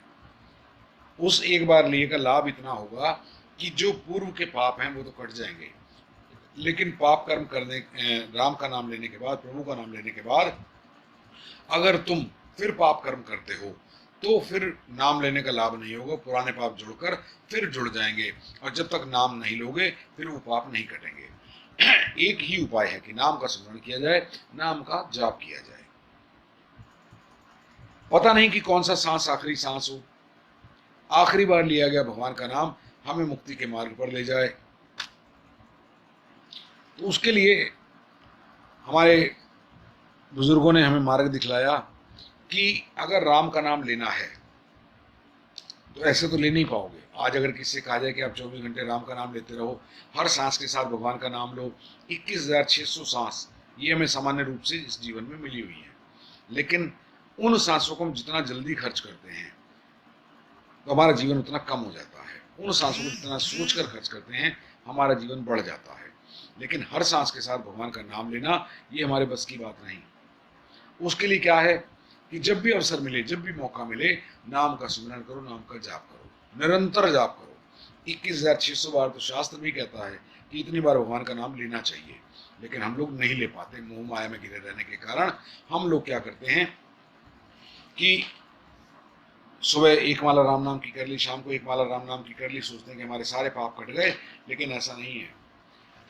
उस एक बार लिए का लाभ इतना होगा कि जो पूर्व के पाप हैं वो तो कट जाएंगे, लेकिन पाप कर्म करने, राम का नाम लेने के बाद, प्रभु का नाम लेने के बाद अगर तुम फिर पाप कर्म करते हो तो फिर नाम लेने का लाभ नहीं होगा, पुराने पाप जुड़कर फिर जुड़ जाएंगे, और जब तक नाम नहीं लोगे फिर वो पाप नहीं कटेंगे। एक ही उपाय है कि नाम का स्मरण किया जाए, नाम का जाप किया जाए। पता नहीं कि कौन सा सांस आखिरी सांस हो, आखिरी बार लिया गया भगवान का नाम हमें मुक्ति के मार्ग पर ले जाए। तो उसके लिए हमारे बुजुर्गों ने हमें मार्ग दिखलाया कि अगर राम का नाम लेना है तो ऐसे तो ले नहीं पाओगे। आज अगर किसी से कहा जाए कि आप 24 घंटे राम का नाम लेते रहो, हर सांस के साथ भगवान का नाम लो, 21,600 सांस ये हमें सामान्य रूप से इस जीवन में मिली हुई है, लेकिन उन सांसों को हम जितना जल्दी खर्च करते हैं तो हमारा जीवन उतना कम हो जाता है। उन सांसों को जितना सोच कर खर्च करते हैं हमारा जीवन बढ़ जाता है। लेकिन हर सांस के साथ भगवान का नाम लेना ये हमारे बस की बात नहीं। उसके लिए क्या है कि जब भी अवसर मिले, जब भी मौका मिले, नाम का स्मरण करो, नाम का जाप करो, निरंतर जाप करो। 21,600 बार तो शास्त्र भी कहता है कि इतनी बार भगवान का नाम लेना चाहिए, लेकिन हम लोग नहीं ले पाते। मोह माया में घिरे रहने के कारण हम लोग क्या करते हैं कि सुबह एक माला राम नाम की कर ली, शाम को एक माला राम नाम की कर ली, सोचते हैं कि हमारे सारे पाप कट गए, लेकिन ऐसा नहीं है।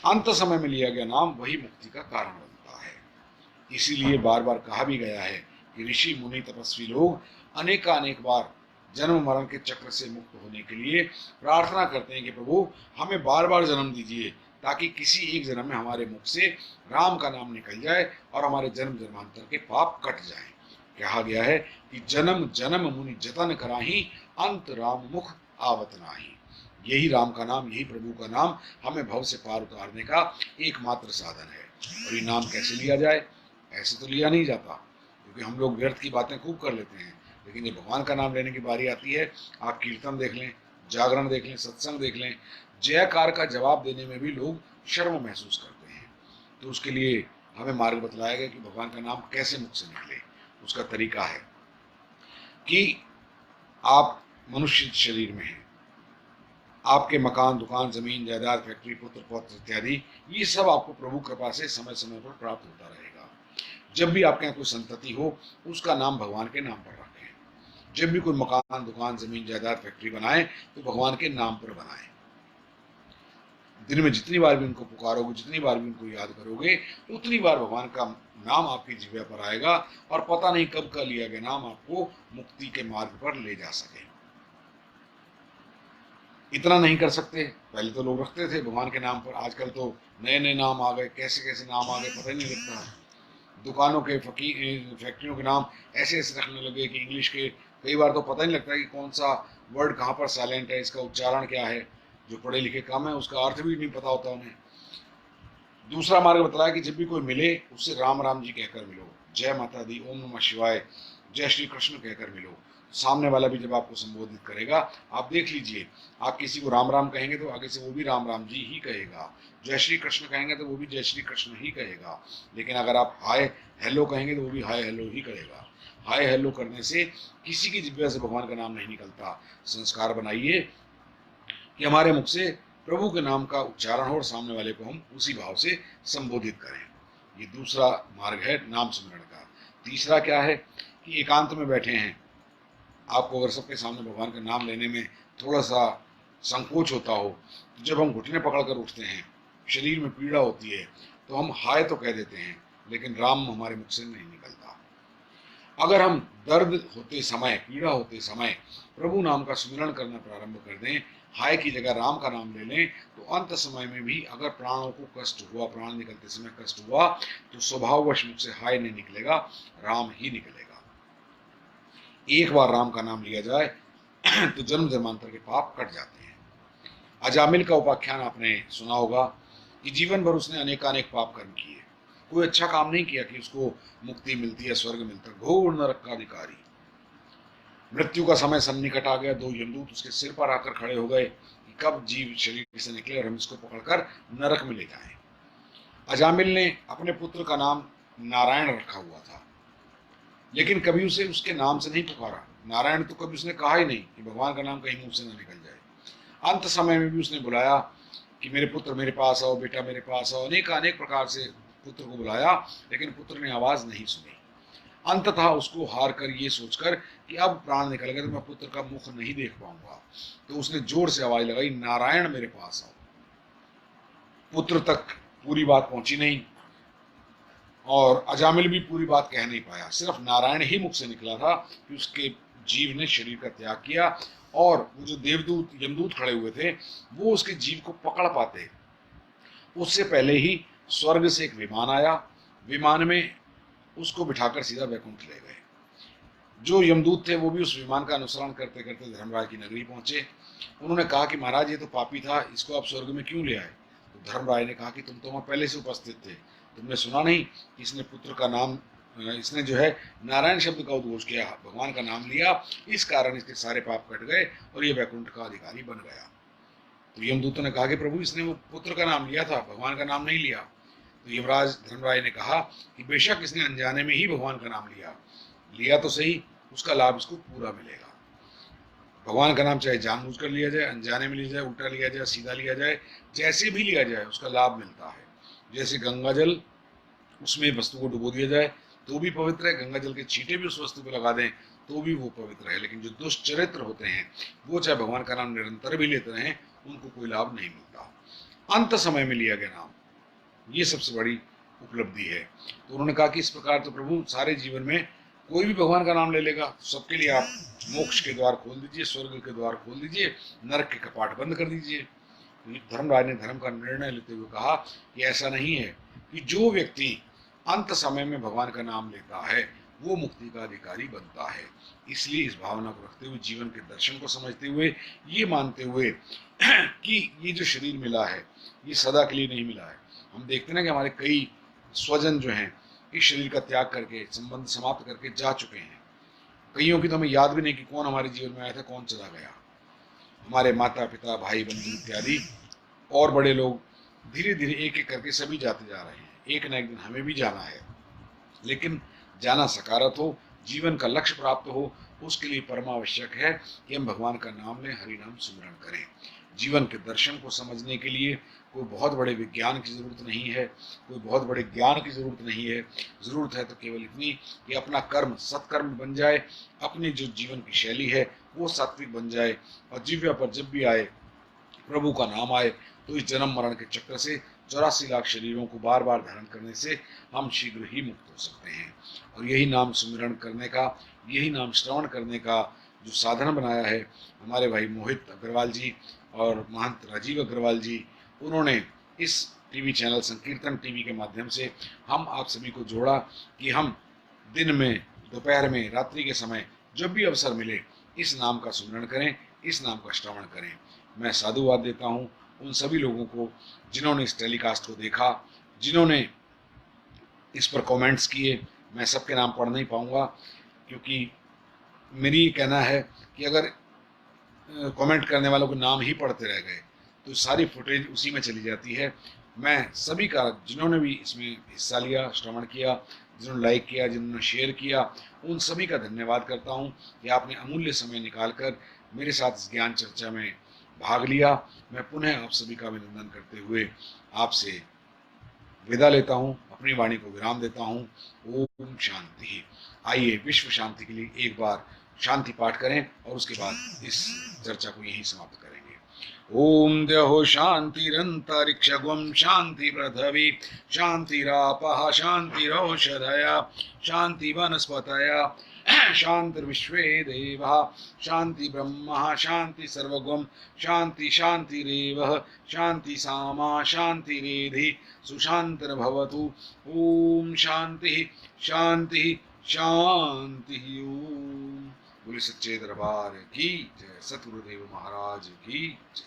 अंत समय में लिया गया नाम वही मुक्ति का कारण बनता है। इसीलिए बार बार कहा भी गया है कि ऋषि मुनि तपस्वी लोग अनेक बार जन्म मरण के चक्र से मुक्त होने के लिए प्रार्थना करते हैं कि प्रभु हमें बार बार जन्म दीजिए, ताकि किसी एक जन्म में हमारे मुख से राम का नाम निकल जाए और हमारे जन्म जन्मांतर के पाप कट जाए। कहा गया है कि जन्म जन्म मुनि जतन कराही, अंत राम मुख आवत नाही। यही राम का नाम, यही प्रभु का नाम हमें भव से पार उतारने का एकमात्र साधन है। और ये नाम कैसे लिया जाए? ऐसे तो लिया नहीं जाता, क्योंकि हम लोग व्यर्थ की बातें खूब कर लेते हैं, लेकिन जब भगवान का नाम लेने की बारी आती है, आप कीर्तन देख लें, जागरण देख लें, सत्संग देख लें, जयकार का जवाब देने में भी लोग शर्म महसूस करते हैं। तो उसके लिए हमें मार्ग बतलाया गया कि भगवान का नाम कैसे मुख से निकले। उसका तरीका है कि आप मनुष्य शरीर में हैं, आपके मकान, दुकान, जमीन, जायदाद, फैक्ट्री, पुत्र पौत्र इत्यादि, ये सब आपको प्रभु कृपा से समय समय पर प्राप्त होता रहेगा। जब भी आपके यहाँ कोई संतति हो, उसका नाम भगवान के नाम पर रखें। जब भी कोई मकान, दुकान, जमीन, जायदाद, फैक्ट्री बनाए तो भगवान के नाम पर बनाए। दिन में जितनी बार भी उनको पुकारोगे, जितनी बार भी उनको याद करोगे, उतनी बार भगवान का नाम आपकी जिह्वा पर आएगा, और पता नहीं कब का लिया गया नाम आपको मुक्ति के मार्ग पर ले जा सके। इतना नहीं कर सकते, पहले तो लोग रखते थे भगवान के नाम पर, आजकल तो नए नए नाम आ गए, कैसे कैसे नाम आ गए पता ही नहीं लगता। दुकानों के, फैक्ट्रियों के नाम ऐसे ऐसे रखने लगे कि इंग्लिश के, कई बार तो पता ही नहीं लगता कि कौन सा वर्ड कहाँ पर साइलेंट है, इसका उच्चारण क्या है। जो पढ़े लिखे कम है उसका अर्थ भी नहीं पता होता उन्हें। दूसरा मार्ग बताया कि जब भी कोई मिले उससे राम राम जी कहकर मिलो, जय माता दी, ओम नमः शिवाय, जय श्री कृष्ण कहकर मिलो। सामने वाला भी जब आपको संबोधित करेगा, आप देख लीजिए, आप किसी को राम राम कहेंगे तो आगे से वो भी राम राम जी ही कहेगा, जय श्री कृष्ण कहेंगे तो वो भी जय श्री कृष्ण ही कहेगा। लेकिन अगर आप हाय हेलो कहेंगे तो वो भी हाय हेलो ही करेगा। हाय हेलो करने से किसी की जिह्वा से भगवान का नाम नहीं निकलता। संस्कार बनाइए कि हमारे मुख से प्रभु के नाम का उच्चारण हो और सामने वाले को हम उसी भाव से संबोधित करें। ये दूसरा मार्ग है नाम स्मरण का। तीसरा क्या है कि एकांत में बैठे हैं, आपको अगर सबके सामने भगवान का नाम लेने में थोड़ा सा संकोच होता हो, तो जब हम घुटने पकड़कर उठते हैं, शरीर में पीड़ा होती है, तो हम हाय तो कह देते हैं लेकिन राम हमारे मुख से नहीं निकलता। अगर हम दर्द होते समय, पीड़ा होते समय प्रभु नाम का स्मरण करना प्रारंभ कर दें, हाय की जगह राम का नाम ले लें, तो अंत समय में भी अगर प्राणों को कष्ट हुआ, प्राण निकलते समय कष्ट हुआ, तो स्वभाववश मुख से हाय नहीं निकलेगा, राम ही निकलेगा। एक बार राम का नाम लिया जाए तो जन्म जन्मांतर के पाप कट जाते हैं। अजामिल का उपाख्यान आपने सुना होगा कि जीवन भर उसने अनेकानेक पाप कर्म किए, कोई अच्छा काम नहीं किया कि उसको मुक्ति मिलती है, स्वर्ग मिलता, घोर नरक का अधिकारी। मृत्यु का समय सन्निकट आ गया, दो यमदूत उसके सिर पर आकर खड़े हो गए कि कब जीव शरीर से निकले और हम इसको पकड़कर नरक में ले जाएं। अजामिल ने अपने पुत्र का नाम नारायण रखा हुआ था, लेकिन कभी उसे उसके नाम से नहीं पुकारा। नारायण तो कभी उसने कहा ही नहीं कि भगवान का नाम कहीं मुंह से ना निकल जाए। अंत समय में भी उसने बुलाया कि मेरे पुत्र मेरे पास आओ, बेटा मेरे पास आओ, अनेक अनेक प्रकार से पुत्र को बुलाया, लेकिन पुत्र ने आवाज नहीं सुनी। अंततः उसको हार कर ये सोचकर कि अब प्राण निकल गए तो मैं पुत्र का मुख नहीं देख पाऊंगा, तो उसने जोर से आवाज लगाई, नारायण मेरे पास आओ। पुत्र तक पूरी बात पहुंची नहीं और अजामिल भी पूरी बात कह नहीं पाया, सिर्फ नारायण ही मुख से निकला था कि उसके जीव ने शरीर का त्याग किया। और वो जो देवदूत यमदूत खड़े हुए थे, वो उसके जीव को पकड़ पाते उससे पहले ही स्वर्ग से एक विमान आया। विमान में उसको बिठाकर सीधा वैकुंठ ले गए। जो यमदूत थे वो भी उस विमान का अनुसरण करते करते धर्मराज की नगरी पहुंचे। उन्होंने कहा कि महाराज ये तो पापी था, इसको आप स्वर्ग में क्यों ले आए? तो धर्मराज ने कहा कि तुम तो वहां पहले से उपस्थित थे, तुमने सुना नहीं कि इसने पुत्र का नाम, इसने जो है नारायण शब्द का उद्घोष किया, भगवान का नाम लिया, इस कारण इसके सारे पाप कट गए और ये वैकुंठ का अधिकारी बन गया। तो यमदूतों ने कहा कि प्रभु इसने वो पुत्र का नाम लिया था, भगवान का नाम नहीं लिया। तो यमराज धर्मराज ने कहा कि बेशक इसने अनजाने में ही भगवान का नाम लिया, लिया तो सही, उसका लाभ इसको पूरा मिलेगा। भगवान का नाम चाहे जानबूझकर लिया जाए, अनजाने में लिया जाए, उल्टा लिया जाए, सीधा लिया जाए, जैसे भी लिया जाए उसका लाभ मिलता है। जैसे गंगा जल, उसमें वस्तु को डुबो दिया जाए तो भी पवित्र है, गंगा जल के छींटे भी उस वस्तु पर लगा दें तो भी वो पवित्र है। लेकिन जो दुष्चरित्र होते हैं वो चाहे भगवान का नाम निरंतर भी लेते रहें, उनको कोई लाभ नहीं मिलता। अंत समय में लिया गया नाम, ये सबसे बड़ी उपलब्धि है। तो उन्होंने कहा कि इस प्रकार तो प्रभु सारे जीवन में कोई भी भगवान का नाम ले लेगा, सबके लिए आप मोक्ष के द्वार खोल दीजिए, स्वर्ग के द्वार खोल दीजिए, नरक के कपाट बंद कर दीजिए। धर्मराज ने धर्म का निर्णय लेते हुए कहा कि ऐसा नहीं है कि जो व्यक्ति अंत समय में भगवान का नाम लेता है वो मुक्ति का अधिकारी बनता है। इसलिए इस भावना को रखते हुए, जीवन के दर्शन को समझते हुए, ये मानते हुए कि ये जो शरीर मिला है ये सदा के लिए नहीं मिला है। हम देखते हैं कि हमारे कई स्वजन जो हैं इस शरीर का त्याग करके, संबंध समाप्त करके जा चुके हैं। कईयों की तो हमें याद भी नहीं कि कौन हमारे जीवन में आया था, कौन चला गया। हमारे माता पिता, भाई बंधु इत्यादि और बड़े लोग धीरे धीरे एक एक करके सभी जाते जा रहे हैं। एक न एक दिन हमें भी जाना है, लेकिन जाना सकारात्मक हो, जीवन का लक्ष्य प्राप्त हो, उसके लिए परमावश्यक है कि हम भगवान का नाम लें, हरि नाम सुमिरन करें। जीवन के दर्शन को समझने के लिए कोई बहुत बड़े विज्ञान की जरूरत नहीं है, कोई बहुत बड़े ज्ञान की जरूरत नहीं है। जरूरत है तो केवल इतनी कि अपना कर्म सत्कर्म बन जाए, अपनी जो जीवन की शैली है वो सात्विक बन जाए, और जिव्या पर जब भी आए प्रभु का नाम आए तो इस जन्म मरण के चक्र से 84 लाख शरीरों को बार बार धारण करने से हम शीघ्र ही मुक्त हो सकते हैं। और यही नाम सुमिरन करने का, यही नाम श्रवण करने का जो साधन बनाया है हमारे भाई मोहित अग्रवाल जी और महंत राजीव अग्रवाल जी, उन्होंने इस टीवी चैनल संकीर्तन टीवी के माध्यम से हम आप सभी को जोड़ा कि हम दिन में, दोपहर में, रात्रि के समय जब भी अवसर मिले इस नाम का सुमिरन करें, इस नाम का श्रवण करें। मैं साधुवाद देता हूँ उन सभी लोगों को जिन्होंने इस टेलीकास्ट को देखा, जिन्होंने इस पर कमेंट्स किए। मैं सबके नाम पढ़ नहीं पाऊंगा क्योंकि मेरी ये कहना है कि अगर कमेंट करने वालों के नाम ही पढ़ते रह गए तो सारी फुटेज उसी में चली जाती है। मैं सभी का, जिन्होंने भी इसमें हिस्सा लिया, श्रवण किया, जिन्होंने लाइक किया, जिन्होंने शेयर किया, उन सभी का धन्यवाद करता हूँ कि आपने अमूल्य समय निकालकर मेरे साथ इस ज्ञान चर्चा में भाग लिया। मैं पुनः आप सभी का अभिनंदन करते हुए आपसे विदा लेता हूँ, अपनी वाणी को विराम देता हूँ। ओम शांति। आइए विश्व शांति के लिए एक बार शांति पाठ करें और उसके बाद इस चर्चा को यहीं समाप्त करेंगे। ओम द्यौः शांतिरंतरिक्षगुं शांति पृथ्वी शांतिरापः शांतिरौषधयः शांति वनस्पतयः शांतिर्विश्वे देवाः शांति ब्रह्म शांति सर्वगुं शांति शांतिरेव शांति सामा शांतिरेधि सुशांतिर्भवतु। ओम शांति शांति शांति। ओम। बोले सच्चे दरबार की जय, सतगुरुदेव महाराज की जय।